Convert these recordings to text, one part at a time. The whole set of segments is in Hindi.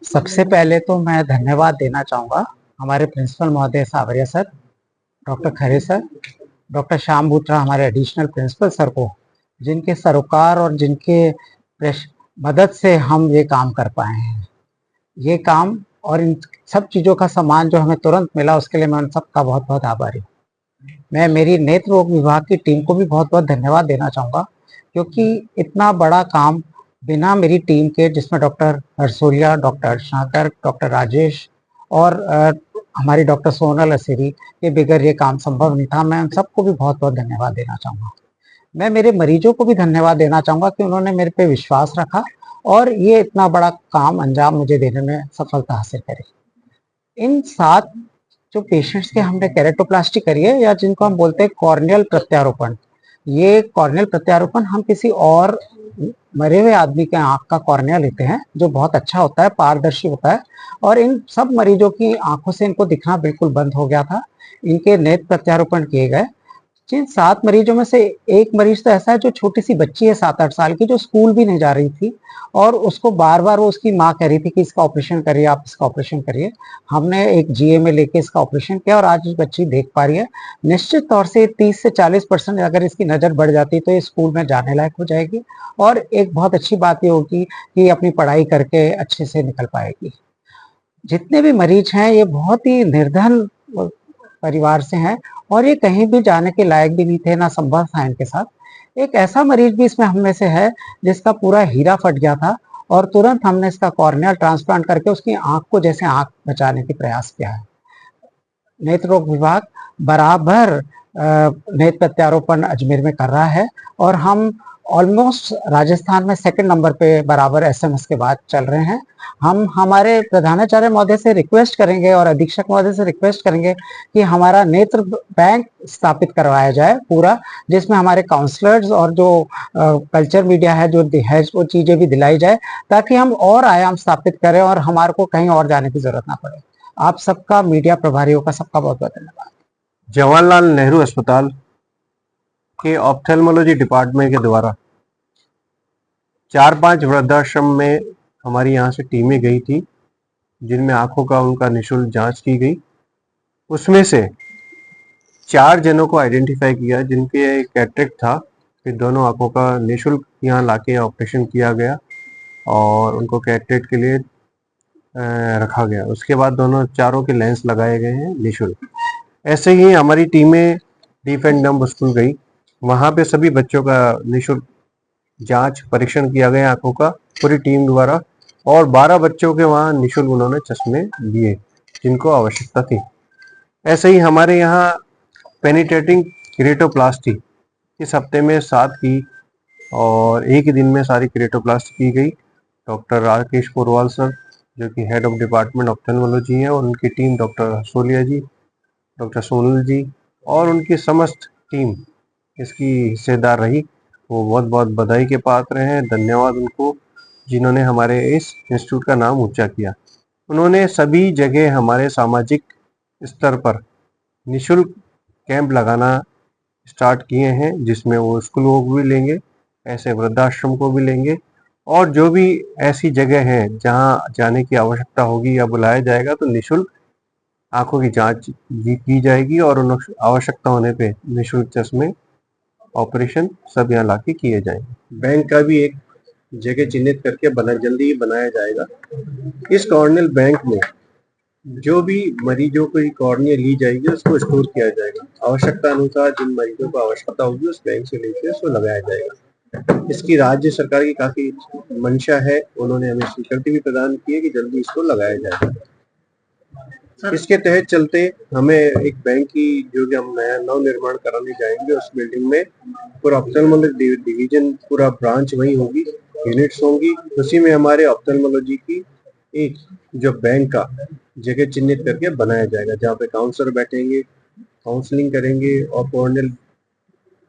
सबसे पहले तो मैं धन्यवाद देना चाहूँगा हमारे प्रिंसिपल महोदय सावरिया सर, डॉक्टर खरे सर, डॉक्टर श्याम बूटरा हमारे एडिशनल प्रिंसिपल सर को, जिनके सरोकार और जिनके मदद से हम ये काम कर पाए हैं। ये काम और इन सब चीज़ों का सामान जो हमें तुरंत मिला, उसके लिए मैं उन सबका बहुत बहुत आभारी हूँ। मैं मेरी नेत्र रोग विभाग की टीम को भी बहुत बहुत धन्यवाद देना चाहूँगा, क्योंकि इतना बड़ा काम बिना मेरी टीम के, जिसमें doctor Harsoliya, doctor शाकर, doctor Rajesh और हमारी डॉक्टर सोनल असीरी के बगैर ये काम संभव नहीं था। मैं उन सबको भी बहुत बहुत धन्यवाद देना चाहूँगा। मैं मेरे मरीजों को भी धन्यवाद देना चाहूँगा कि उन्होंने मेरे पे विश्वास रखा और ये इतना बड़ा काम अंजाम मुझे देने में सफलता हासिल करी। इन 7 जो पेशेंट्स के हमने केरेटोप्लास्टी करी है, या जिनको हम बोलते हैं कॉर्नियल प्रत्यारोपण, ये कॉर्नियल प्रत्यारोपण हम किसी और मरे हुए आदमी के आंख का कॉर्निया लेते हैं, जो बहुत अच्छा होता है, पारदर्शी होता है, और इन सब मरीजों की आंखों से इनको दिखना बिल्कुल बंद हो गया था। इनके नेत्र प्रत्यारोपण किए गए। जिन 7 मरीजों में से एक मरीज तो ऐसा है जो छोटी सी बच्ची है 7-8 साल की, जो स्कूल भी नहीं जा रही थी, और उसको बार बार वो उसकी माँ कह रही थी कि इसका ऑपरेशन करिए, आप इसका ऑपरेशन करिए। हमने एक जीए में लेके इसका ऑपरेशन किया और आज बच्ची देख पा रही है। निश्चित तौर से 30 से 40% अगर इसकी नज़र बढ़ जाती तो ये स्कूल में जाने लायक हो जाएगी, और एक बहुत अच्छी बात ये होगी कि अपनी पढ़ाई करके अच्छे से निकल पाएगी। जितने भी मरीज हैं ये बहुत ही निर्धन परिवार से हैं, और ये कहीं भी जाने के लायक भी नहीं थे, ना संभव था इनके साथ। एक ऐसा मरीज भी इसमें हम में से है जिसका पूरा हीरा फट गया था, और तुरंत हमने इसका कॉर्नियल ट्रांसप्लांट करके उसकी आंख को जैसे आंख बचाने की प्रयास किया है। नेत्र रोग विभाग बराबर नेत्र प्रत्यारोपण अजमेर में कर रहा है, और हम ऑलमोस्ट राजस्थान में 2nd नंबर पे बराबर एसएमएस के बाद चल रहे हैं। हम हमारे प्रधानाचार्य महोदय से रिक्वेस्ट करेंगे और अधीक्षक महोदय से रिक्वेस्ट करेंगे कि हमारा नेत्र बैंक स्थापित करवाया जाए पूरा, जिसमें हमारे काउंसलर्स और जो कल्चर मीडिया है जो है, वो चीज़ें भी दिलाई जाए, ताकि हम और आयाम स्थापित करें और हमारे को कहीं और जाने की जरूरत ना पड़े। आप सबका, मीडिया प्रभारियों का सबका बहुत बहुत धन्यवाद। जवाहरलाल नेहरू अस्पताल के ऑप्थेल्मोलॉजी डिपार्टमेंट के द्वारा 4-5 वृद्धाश्रम में हमारी यहाँ से टीमें गई थी, जिनमें आंखों का उनका निःशुल्क जांच की गई। उसमें से 4 जनों को आइडेंटिफाई किया जिनके कैटरेक्ट था, फिर दोनों आंखों का निःशुल्क यहाँ लाके ऑपरेशन किया गया और उनको कैटरेक्ट के लिए रखा गया। उसके बाद दोनों चारों के लेंस लगाए गए हैं निःशुल्क। ऐसे ही हमारी टीमें डीफ एंड डम्ब स्कूल गई, वहाँ पे सभी बच्चों का निःशुल्क जांच परीक्षण किया गया आंखों का पूरी टीम द्वारा, और 12 बच्चों के वहाँ निःशुल्क उन्होंने चश्मे दिए जिनको आवश्यकता थी। ऐसे ही हमारे यहाँ पेनिट्रेटिंग केरेटोप्लास्टी इस हफ्ते में 7 की, और एक ही दिन में सारी केरेटोप्लास्टी की गई। डॉक्टर राकेश पोरवाल सर जो कि हेड ऑफ डिपार्टमेंट ऑप्थेल्मोलॉजी है, और उनकी टीम डॉक्टर हरसोलिया जी, डॉक्टर सोनल जी और उनकी समस्त टीम इसकी हिस्सेदार रही। वो बहुत बहुत बधाई के पात्र हैं। धन्यवाद उनको, जिन्होंने हमारे इस इंस्टीट्यूट का नाम ऊंचा किया। उन्होंने सभी जगह हमारे सामाजिक स्तर पर निःशुल्क कैंप लगाना स्टार्ट किए हैं, जिसमें वो स्कूलों को भी लेंगे, ऐसे वृद्धाश्रम को भी लेंगे, और जो भी ऐसी जगह है जहां जाने की आवश्यकता होगी या बुलाया जाएगा तो निःशुल्क आंखों की जांच की जाएगी, और उन आवश्यकता होने पे निःशुल्क चश्मे ऑपरेशन सब यहाँ लाके किए जाएंगे। बैंक का भी एक जगह चिन्हित करके जल्दी ही बनाया जाएगा। इस कॉर्नियल बैंक में जो भी मरीजों की कॉर्निया ली जाएगी उसको स्टोर किया जाएगा। आवश्यकता अनुसार जिन मरीजों को आवश्यकता होगी उस बैंक से लेकर उसको लगाया जाएगा। इसकी राज्य सरकार की काफी मंशा है, उन्होंने हमें स्वीकृति भी प्रदान की है कि जल्दी इसको लगाया जाएगा। इसके तहत चलते हमें एक बैंक की जो कि हम नया नव निर्माण कराने जाएंगे, उस बिल्डिंग में पूरा ऑप्थेल्मोलॉजी डिवीजन, पूरा ब्रांच वही होगी, यूनिट्स होंगी। उसी में हमारे ऑप्थेल्मोलॉजी की एक जो बैंक का जगह चिन्हित करके बनाया जाएगा, जहाँ पे काउंसलर बैठेंगे, काउंसलिंग करेंगे, और कॉर्नियल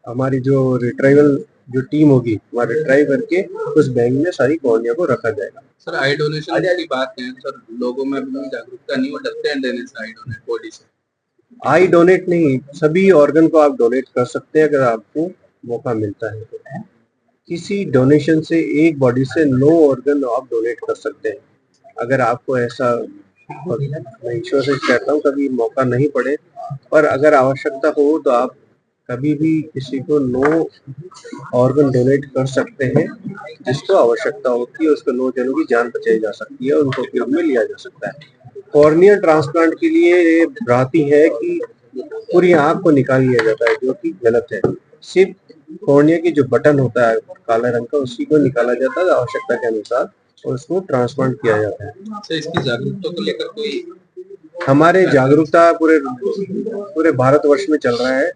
हमारी जो रिट्राइवल जो टीम होगी वहाँ रिट्राइव करके उस बैंक में सारी कॉर्निया को रखा जाएगा। सर आई डोनेशन की बात है सर, लोगों में अभी जागरूकता नहीं, वो डरते हैं देने से आई डोनेट बॉडी से। आई डोनेट नहीं, सभी ऑर्गन को आप डोनेट कर सकते हैं अगर आपको मौका मिलता है तो। किसी डोनेशन से एक बॉडी से 9 ऑर्गन आप डोनेट कर सकते हैं। अगर आपको ऐसा, मैं ईश्वर से कहता हूँ कभी मौका नहीं पड़े, पर अगर आवश्यकता हो तो आप कभी भी किसी को नो ऑर्गन डोनेट कर सकते हैं। जिसको आवश्यकता होती है उसको 9 जनों की जान बचाई जा सकती है, उनको उपयोग में लिया जा सकता है। कॉर्निया ट्रांसप्लांट के लिए ये भ्रांति है कि पूरी आंख को निकाल लिया जाता है, जो कि गलत है। सिर्फ कॉर्निया की जो बटन होता है काला रंग का, उसी को निकाला जाता है आवश्यकता के अनुसार और उसको ट्रांसप्लांट किया जाता है। तो इसकी जागरूकता को लेकर कोई हमारे जागरूकता पूरे भारतवर्ष में चल रहा है।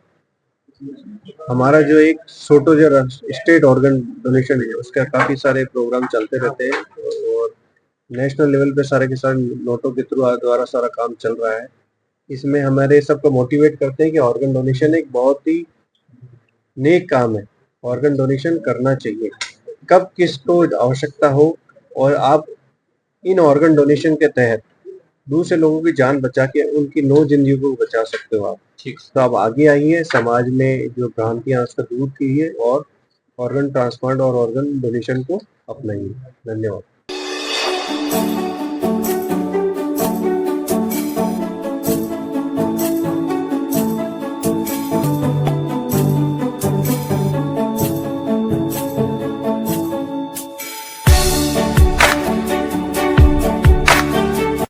हमारा जो एक सोटो जो स्टेट ऑर्गन डोनेशन है उसका काफी सारे प्रोग्राम चलते रहते हैं और नेशनल लेवल पे सारे के सारे नोटों के थ्रू द्वारा सारा काम चल रहा है। इसमें हमारे सबको मोटिवेट करते हैं कि ऑर्गन डोनेशन एक बहुत ही नेक काम है, ऑर्गन डोनेशन करना चाहिए कब किसको आवश्यकता हो, और आप इन ऑर्गन डोनेशन के तहत दूसरे लोगों की जान बचा के उनकी 9 जिंदगी को बचा सकते हो आप। ठीक तो आप आगे आइए, समाज में जो भ्रांतियां उसका दूर कीजिए और ऑर्गन ट्रांसप्लांट और ऑर्गन डोनेशन को अपनाइए। धन्यवाद।